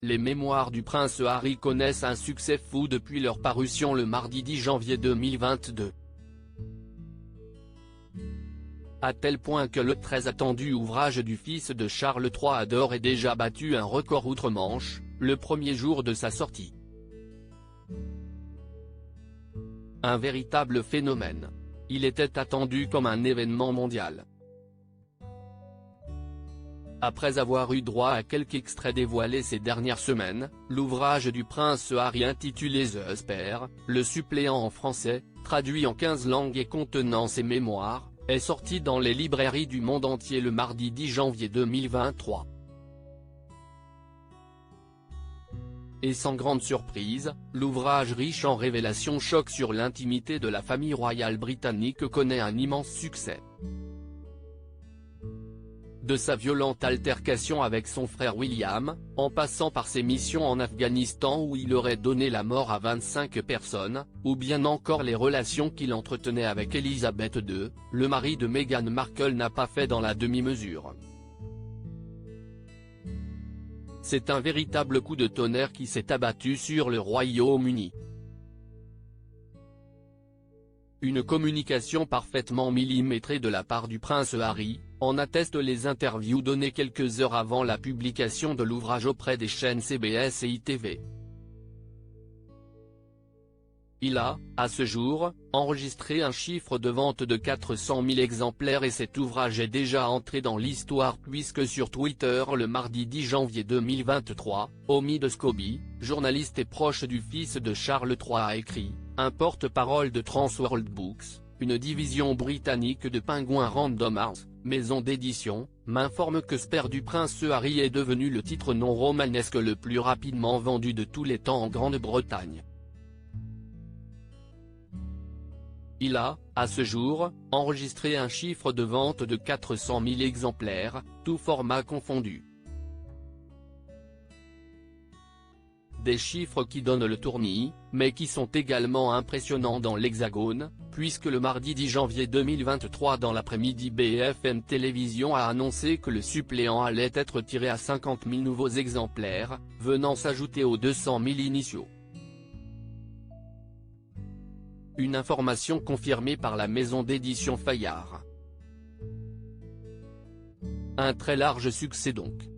Les mémoires du prince Harry connaissent un succès fou depuis leur parution le mardi 10 janvier 2022. À tel point que le très attendu ouvrage du fils de Charles III a d'ores et déjà battu un record outre-Manche, le premier jour de sa sortie. Un véritable phénomène. Il était attendu comme un événement mondial. Après avoir eu droit à quelques extraits dévoilés ces dernières semaines, l'ouvrage du prince Harry intitulé The Spare, le suppléant en français, traduit en 15 langues et contenant ses mémoires, est sorti dans les librairies du monde entier le mardi 10 janvier 2023. Et sans grande surprise, l'ouvrage riche en révélations choc sur l'intimité de la famille royale britannique connaît un immense succès. De sa violente altercation avec son frère William, en passant par ses missions en Afghanistan où il aurait donné la mort à 25 personnes, ou bien encore les relations qu'il entretenait avec Elisabeth II, le mari de Meghan Markle n'a pas fait dans la demi-mesure. C'est un véritable coup de tonnerre qui s'est abattu sur le Royaume-Uni. Une communication parfaitement millimétrée de la part du prince Harry, en attestent les interviews données quelques heures avant la publication de l'ouvrage auprès des chaînes CBS et ITV. Il a, à ce jour, enregistré un chiffre de vente de 400 000 exemplaires et cet ouvrage est déjà entré dans l'histoire puisque sur Twitter le mardi 10 janvier 2023, Omid Scobie, journaliste et proche du fils de Charles III a écrit, un porte-parole de Transworld Books, une division britannique de Penguin Random House, maison d'édition, m'informe que Spare du prince Harry est devenu le titre non romanesque le plus rapidement vendu de tous les temps en Grande-Bretagne. Il a, à ce jour, enregistré un chiffre de vente de 400 000 exemplaires, tout format confondu. Des chiffres qui donnent le tournis, mais qui sont également impressionnants dans l'Hexagone, puisque le mardi 10 janvier 2023 dans l'après-midi BFM Télévision a annoncé que le suppléant allait être tiré à 50 000 nouveaux exemplaires, venant s'ajouter aux 200 000 initiaux. Une information confirmée par la maison d'édition Fayard. Un très large succès donc.